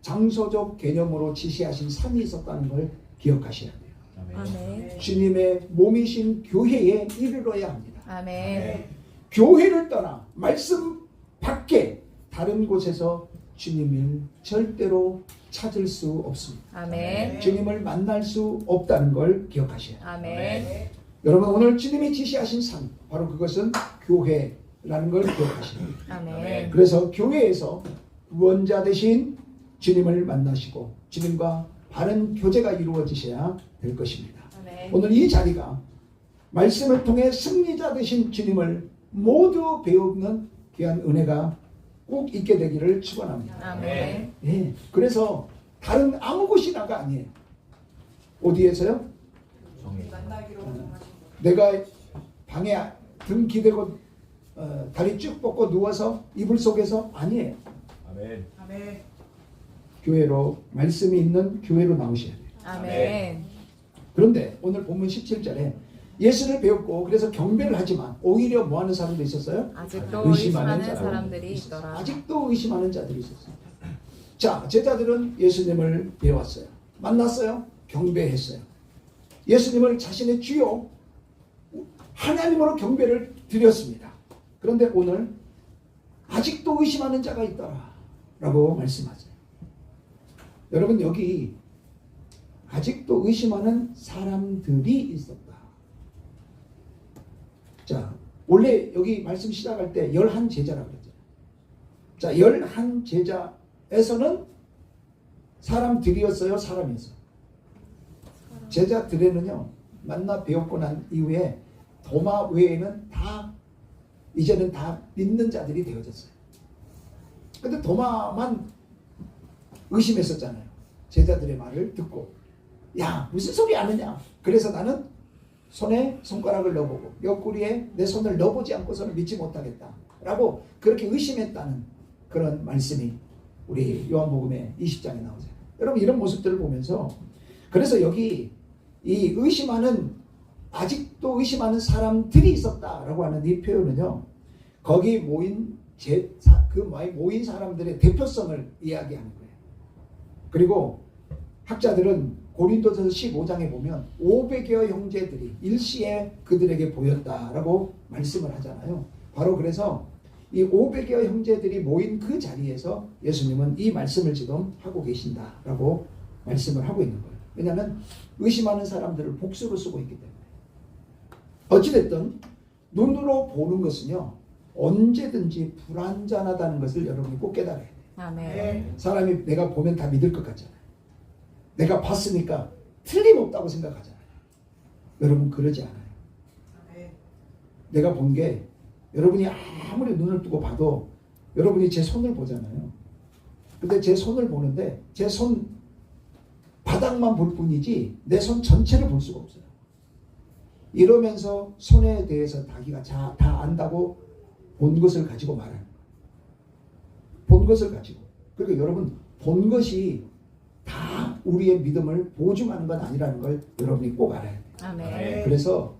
장소적 개념으로 지시하신 산이 있었다는 걸 기억하셔야 돼요. 아멘. 주님의 몸이신 교회에 이르러야 합니다. 아멘. 교회를 떠나 말씀 밖에 다른 곳에서 주님을 절대로 찾을 수 없습니다. 아멘. 주님을 만날 수 없다는 걸 기억하셔야 돼요. 아멘. 여러분, 오늘 주님이 지시하신 산, 바로 그것은 교회라는 걸 기억하셔야 돼요. 아멘. 그래서 교회에서 구원자 되신 주님을 만나시고 주님과 바른 교제가 이루어지셔야 될 것입니다. 아멘. 오늘 이 자리가 말씀을 통해 승리자 되신 주님을 모두 배우는 귀한 은혜가 꼭 있게 되기를 축원합니다. 아멘. 예, 그래서 다른 아무 곳이나가 아니에요. 어디에서요? 내가 방에 등 기대고 다리 쭉 뻗고 누워서 이불 속에서 아니에요. 아멘. 교회로, 말씀이 있는 교회로 나오셔야 돼요. 아멘. 그런데 오늘 본문 17절에 예수를 배웠고 그래서 경배를 하지만 오히려 뭐 하는 사람도 있었어요? 아직도 의심하는 사람들이 있더라. 아직도 의심하는 자들이 있었어요. 자, 제자들은 예수님을 배웠어요. 만났어요. 경배했어요. 예수님을 자신의 주요 하나님으로 경배를 드렸습니다. 그런데 오늘 아직도 의심하는 자가 있더라 라고 말씀하세요. 여러분, 여기 아직도 의심하는 사람들이 있었다. 자, 원래 여기 말씀 시작할 때 11제자라고 그랬잖아요. 자, 11제자에서는 사람들이었어요, 사람이었어요? 제자들에는요, 만나 배웠고 난 이후에 도마 외에는 다 이제는 다 믿는 자들이 되어졌어요. 근데 도마만 의심했었잖아요. 제자들의 말을 듣고 야 무슨 소리 아느냐. 그래서 나는 손에 손가락을 넣어보고 옆구리에 내 손을 넣어보지 않고서는 믿지 못하겠다 라고 그렇게 의심했다는 그런 말씀이 우리 요한복음의 20장에 나오잖아요. 여러분 이런 모습들을 보면서 그래서 여기 이 아직도 의심하는 사람들이 있었다라고 하는 이 표현은요, 거기 모인 모인 사람들의 대표성을 이야기하는 거예요. 그리고 학자들은 고린도전서 15장에 보면 500여 형제들이 일시에 그들에게 보였다라고 말씀을 하잖아요. 바로 그래서 이 500여 형제들이 모인 그 자리에서 예수님은 이 말씀을 지금 하고 계신다라고 말씀을 하고 있는 거예요. 왜냐하면 의심하는 사람들을 복수로 쓰고 있기 때문에. 어찌됐든 눈으로 보는 것은요 언제든지 불완전하다는 것을 여러분이 꼭 깨달아야 돼요. 아멘. 사람이 내가 보면 다 믿을 것 같잖아요. 내가 봤으니까 틀림없다고 생각하잖아요. 여러분 그러지 않아요. 내가 본 게 여러분이 아무리 눈을 뜨고 봐도 여러분이 제 손을 보잖아요. 근데 제 손을 보는데 제 손 바닥만 볼 뿐이지 내 손 전체를 볼 수가 없어요. 이러면서 손에 대해서 자기가 다 안다고 본 것을 가지고 말하는 거예요. 본 것을 가지고. 그러니까 여러분 본 것이 다 우리의 믿음을 보증하는 건 아니라는 걸 여러분이 꼭 알아야 돼요. 아멘. 그래서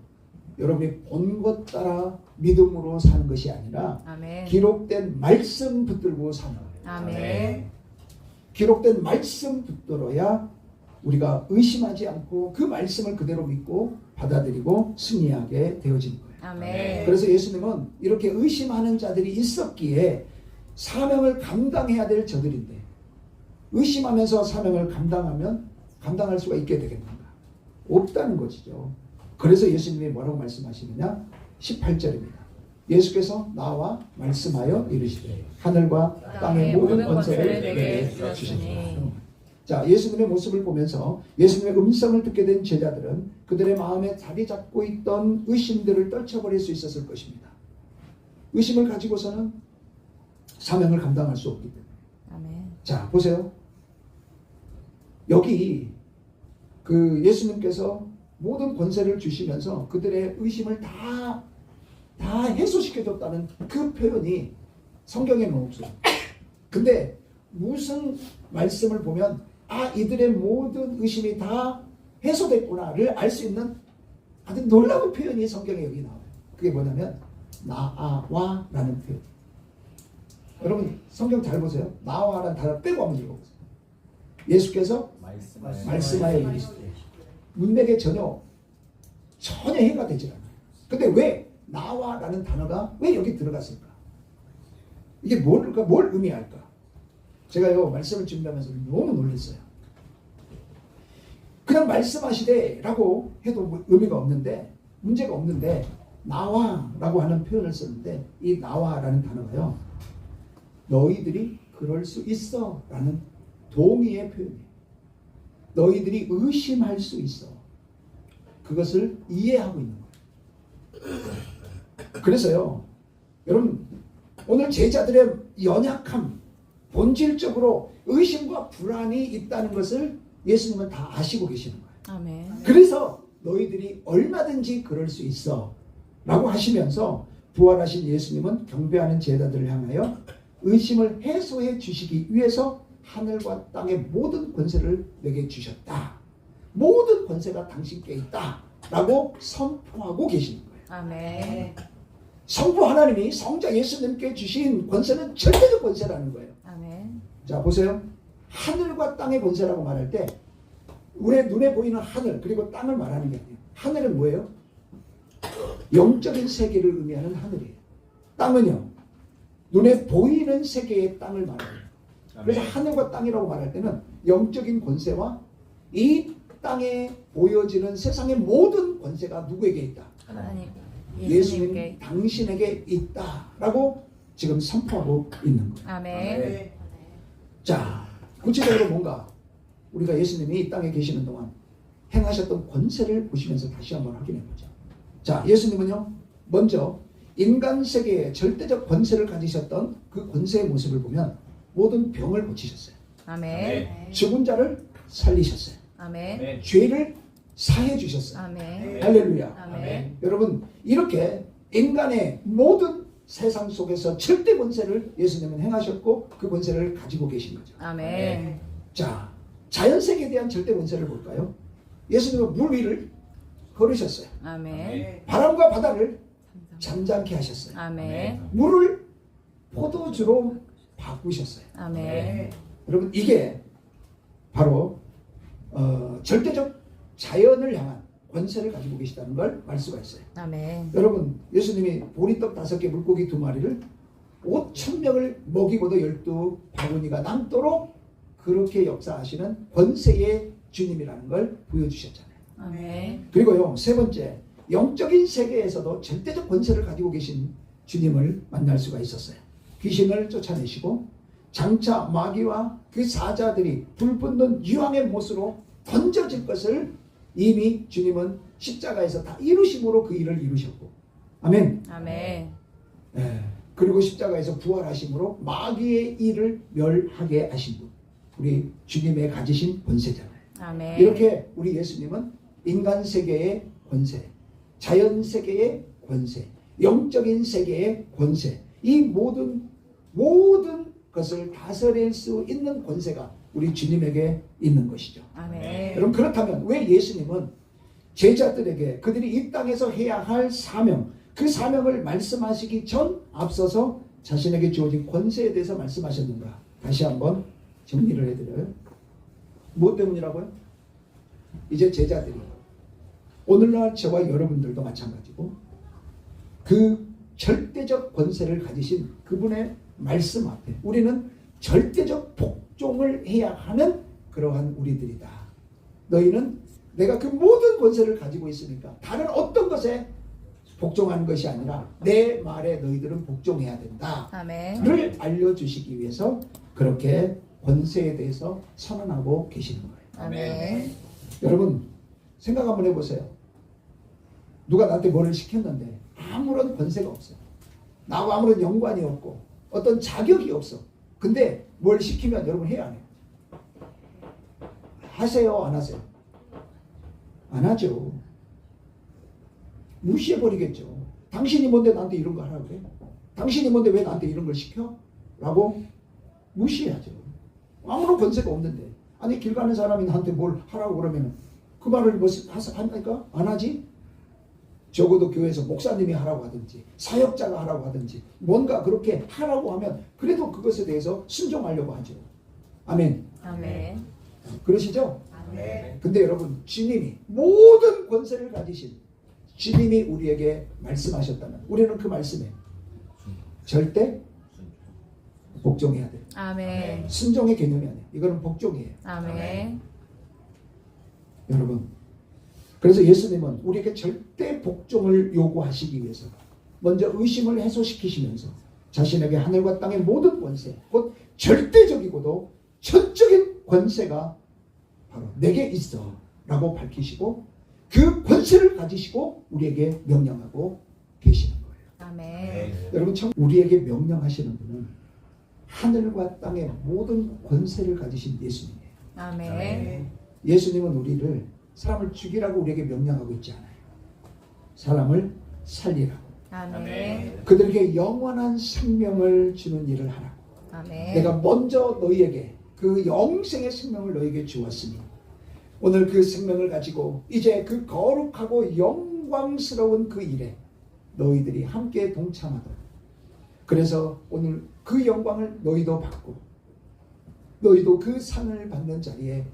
여러분이 본 것 따라 믿음으로 사는 것이 아니라 아멘. 기록된 말씀 붙들고 사는 거예요. 아멘. 기록된 말씀 붙들어야 우리가 의심하지 않고 그 말씀을 그대로 믿고 받아들이고 승리하게 되어지는 거예요. 아멘. 그래서 예수님은 이렇게 의심하는 자들이 있었기에 사명을 감당해야 될 저들인데 의심하면서 사명을 감당할 수가 있게 되겠는가? 없다는 것이죠. 그래서 예수님이 뭐라고 말씀하시느냐? 18절입니다. 예수께서 나와 말씀하여 이르시되 하늘과 땅의 모든 권세를 내게 주시니라. 자, 예수님의 모습을 보면서 예수님의 음성을 듣게 된 제자들은 그들의 마음에 자리 잡고 있던 의심들을 떨쳐버릴 수 있었을 것입니다. 의심을 가지고서는 사명을 감당할 수 없기 때문에. 아멘. 자, 보세요. 여기 그 예수님께서 모든 권세를 주시면서 그들의 의심을 다 해소시켜줬다는 그 표현이 성경에는 없어요. 근데 무슨 말씀을 보면 이들의 모든 의심이 다 해소됐구나를 알 수 있는 아주 놀라운 표현이 성경에 여기 나와요. 그게 뭐냐면 나와라는 표현. 여러분 성경 잘 보세요. 나와라는 단어 빼고 한번 읽어보세요. 예수께서 말씀하여 이르시되 문맥에 전혀 해가 되질 않아요. 근데 왜 나와라는 단어가 왜 여기 들어갔을까? 이게 뭘 의미할까? 제가요 말씀을 준비하면서 너무 놀랐어요. 그냥 말씀하시되라고 해도 의미가 없는데 문제가 없는데 나와라고 하는 표현을 썼는데 이 나와라는 단어가요 너희들이 그럴 수 있어라는 동의의 표현이에요. 너희들이 의심할 수 있어. 그것을 이해하고 있는 거예요. 그래서요 여러분 오늘 제자들의 연약함 본질적으로 의심과 불안이 있다는 것을 예수님은 다 아시고 계시는 거예요. 아멘. 그래서 너희들이 얼마든지 그럴 수 있어 라고 하시면서 부활하신 예수님은 경배하는 제자들을 향하여 의심을 해소해 주시기 위해서 하늘과 땅의 모든 권세를 내게 주셨다. 모든 권세가 당신께 있다 라고 선포하고 계시는 거예요. 아멘. 성부 하나님이 성자 예수님께 주신 권세는 절대적 권세라는 거예요. 아멘. 자 보세요. 하늘과 땅의 권세라고 말할 때 우리 눈에 보이는 하늘 그리고 땅을 말하는 게 아니에요. 하늘은 뭐예요? 영적인 세계를 의미하는 하늘이에요. 땅은요 눈에 보이는 세계의 땅을 말해요. 그래서 하늘과 땅이라고 말할 때는 영적인 권세와 이 땅에 보여지는 세상의 모든 권세가 누구에게 있다? 하나님. 예수님 당신에게 있다라고 지금 선포하고 있는 거예요. 아멘. 자, 구체적으로 뭔가 우리가 예수님이 이 땅에 계시는 동안 행하셨던 권세를 보시면서 다시 한번 확인해 보죠. 자, 예수님은요 먼저 인간 세계에 절대적 권세를 가지셨던 그 권세의 모습을 보면 모든 병을 고치셨어요. 아멘. 죽은 자를 살리셨어요. 아멘. 죄를 사해 주셨어요. 아멘. 할렐루야. 아멘. 여러분, 이렇게 인간의 모든 세상 속에서 절대 권세를 예수님은 행하셨고 그 권세를 가지고 계신 거죠. 아멘. 자, 자연 세계에 대한 절대 권세를 볼까요? 예수님은 물 위를 걸으셨어요. 아멘. 바람과 바다를 잠잠케 하셨어요. 아멘. 물을 포도주로 바꾸셨어요. 아멘. 여러분, 이게 바로 절대적 자연을 향한 권세를 가지고 계시다는 걸 알 수가 있어요. 아멘. 여러분, 예수님이 보리떡 5개 물고기 2마리를 5,000명을 먹이고도 12바구니가 남도록 그렇게 역사하시는 권세의 주님이라는 걸 보여주셨잖아요. 아멘. 그리고요, 세 번째, 영적인 세계에서도 절대적 권세를 가지고 계신 주님을 만날 수가 있었어요. 귀신을 쫓아내시고 장차 마귀와 그 사자들이 불붙는 유황의 못으로 던져질 것을 이미 주님은 십자가에서 다 이루심으로 그 일을 이루셨고, 아멘. 아멘. 그리고 십자가에서 부활하심으로 마귀의 일을 멸하게 하신 분, 우리 주님의 가지신 권세잖아요. 아멘. 이렇게 우리 예수님은 인간 세계의 권세, 자연 세계의 권세, 영적인 세계의 권세, 이 모든 것을 다스릴 수 있는 권세가 우리 주님에게 있는 것이죠. 아멘. 여러분, 그렇다면 왜 예수님은 제자들에게 그들이 이 땅에서 해야 할 사명, 그 사명을 말씀하시기 전 앞서서 자신에게 주어진 권세에 대해서 말씀하셨는가? 다시 한번 정리를 해드려요. 무엇 때문이라고요? 이제 제자들이, 오늘날 저와 여러분들도 마찬가지고 그 절대적 권세를 가지신 그분의 말씀 앞에 우리는 절대적 복종을 해야 하는 그러한 우리들이다. 너희는 내가 그 모든 권세를 가지고 있으니까 다른 어떤 것에 복종하는 것이 아니라 내 말에 너희들은 복종해야 된다. 아멘. 를 알려주시기 위해서 그렇게 권세에 대해서 선언하고 계시는 거예요. 아멘. 여러분, 생각 한번 해보세요. 누가 나한테 뭐를 시켰는데 아무런 권세가 없어요. 나하고 아무런 연관이 없고 어떤 자격이 없어. 근데 뭘 시키면 여러분 해야 안 해요? 하세요, 안 하세요? 안 하죠. 무시해버리겠죠. 당신이 뭔데 나한테 이런 거 하라고 그래? 당신이 뭔데 왜 나한테 이런 걸 시켜? 라고 무시해야죠. 아무런 권세가 없는데. 아니, 길 가는 사람이 나한테 뭘 하라고 그러면 그 말을 뭐 하니까 안 하지? 적어도 교회에서 목사님이 하라고 하든지 사역자가 하라고 하든지 뭔가 그렇게 하라고 하면 그래도 그것에 대해서 순종하려고 하죠. 아멘. 아멘. 그러시죠? 아멘. 근데 여러분, 주님이 모든 권세를 가지신 주님이 우리에게 말씀하셨다면 우리는 그 말씀에 절대 복종해야 돼요. 아멘. 순종의 개념이 아니에요. 이거는 복종이에요. 아멘. 여러분, 그래서 예수님은 우리에게 절대 복종을 요구하시기 위해서 먼저 의심을 해소시키시면서 자신에게 하늘과 땅의 모든 권세, 곧 절대적이고도 전적인 권세가 바로 내게 있어 라고 밝히시고 그 권세를 가지시고 우리에게 명령하고 계시는 거예요. 아멘. 여러분, 참 우리에게 명령하시는 분은 하늘과 땅의 모든 권세를 가지신 예수님이에요. 아멘. 예수님은 우리를 사람을 죽이라고 우리에게 명령하고 있지 않아요. 사람을 살리라고, 아멘. 그들에게 영원한 생명을 주는 일을 하라고. 아멘. 내가 먼저 너희에게 그 영생의 생명을 너희에게 주었으니 오늘 그 생명을 가지고 이제 그 거룩하고 영광스러운 그 일에 너희들이 함께 동참하도록, 그래서 오늘 그 영광을 너희도 받고 너희도 그 상을 받는 자리에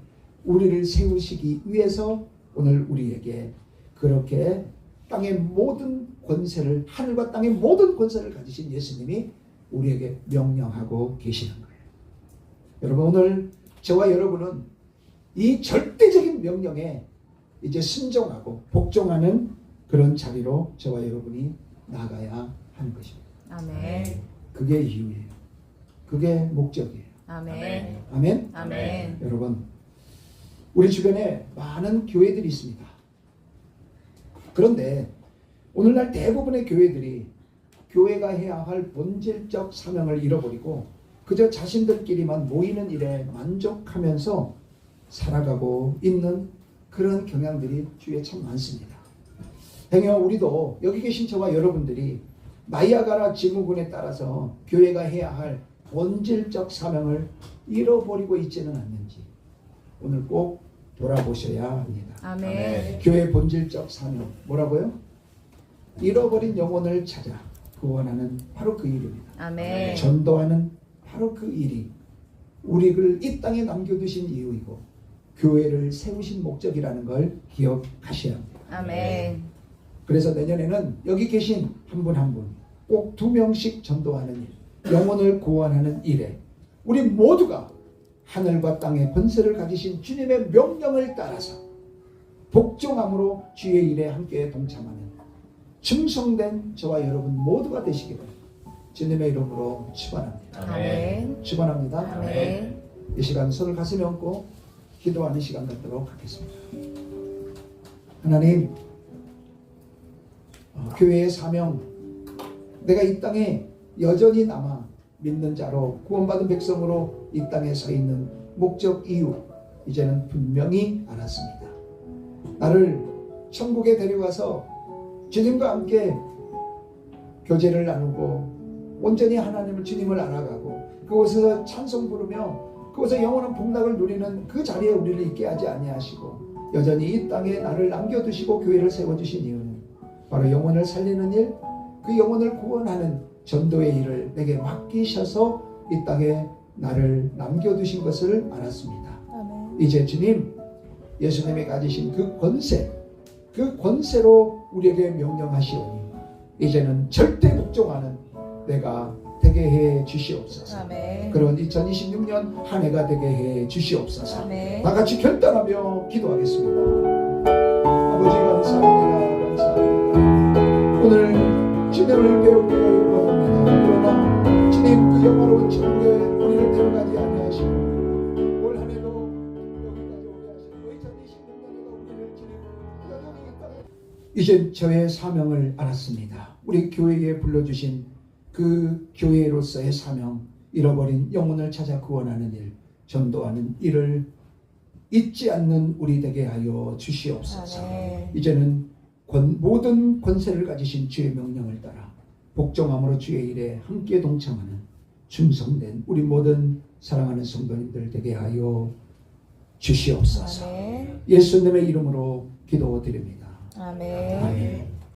우리를 세우시기 위해서 오늘 우리에게 그렇게 땅의 모든 권세를, 하늘과 땅의 모든 권세를 가지신 예수님이 우리에게 명령하고 계시는 거예요. 여러분, 오늘 저와 여러분은 이 절대적인 명령에 이제 순종하고 복종하는 그런 자리로 저와 여러분이 나가야 하는 것입니다. 아멘. 그게 이유예요. 그게 목적이에요. 아멘. 아멘? 아멘. 여러분, 우리 주변에 많은 교회들이 있습니다. 그런데 오늘날 대부분의 교회들이 교회가 해야 할 본질적 사명을 잃어버리고 그저 자신들끼리만 모이는 일에 만족하면서 살아가고 있는 그런 경향들이 주위에 참 많습니다. 행여 우리도 여기 계신 저와 여러분들이 나이아가라 지구군에 따라서 교회가 해야 할 본질적 사명을 잃어버리고 있지는 않는지 오늘 꼭 돌아보셔야 합니다. 아멘. 교회의 본질적 사명 뭐라고요? 잃어버린 영혼을 찾아 구원하는 바로 그 일입니다. 아멘. 전도하는 바로 그 일이 우리를 이 땅에 남겨두신 이유이고 교회를 세우신 목적이라는 걸 기억하셔야 합니다. 아멘. 그래서 내년에는 여기 계신 한 분 한 분 꼭 2명씩 전도하는 일, 영혼을 구원하는 일에 우리 모두가 하늘과 땅의 권세를 가지신 주님의 명령을 따라서 복종함으로 주의 일에 함께 동참하는 충성된 저와 여러분 모두가 되시기를 주님의 이름으로 축원합니다. 아멘. 축원합니다. 아멘. 이 시간 손을 가슴에 얹고 기도하는 시간 갖도록 하겠습니다. 하나님, 교회의 사명, 내가 이 땅에 여전히 남아 믿는 자로 구원받은 백성으로 이 땅에 서 있는 목적 이유 이제는 분명히 알았습니다. 나를 천국에 데려가서 주님과 함께 교제를 나누고 온전히 하나님을 주님을 알아가고 그곳에서 찬송 부르며 그곳에 영원한 복락을 누리는 그 자리에 우리를 있게 하지 아니하시고 여전히 이 땅에 나를 남겨두시고 교회를 세워주신 이유는 바로 영혼을 살리는 일, 그 영혼을 구원하는 전도의 일을 내게 맡기셔서 이 땅에 나를 남겨두신 것을 알았습니다. 아멘. 이제 주님, 예수님이 가지신 그 권세, 그 권세로 우리에게 명령하시오니 이제는 절대 복종하는 내가 되게 해 주시옵소서. 아멘. 그런 2026년 한 해가 되게 해 주시옵소서. 아멘. 다 같이 결단하며 기도하겠습니다. 아버지 감사합니다. 감사합니다. 오늘 주님을 배우기가 원합니다. 그러나 주님 그 영화로운 천국에 우리를 데려가지 아니하시고 올 한 해도 여기까지 오게 하시고 2026년에도 우리를 주님 여전히 이 땅에 이제 저의 사명을 알았습니다. 우리 교회에 불러주신 그 교회로서의 사명, 잃어버린 영혼을 찾아 구원하는 일, 전도하는 일을 잊지 않는 우리 되게 하여 주시옵소서. 아멘. 이제는 모든 권세를 가지신 주의 명령을 따라 복종함으로 주의 일에 함께 동참하는 충성된 우리 모든 사랑하는 성도님들 되게 하여 주시옵소서. 아멘. 예수님의 이름으로 기도드립니다. 아멘. 아멘.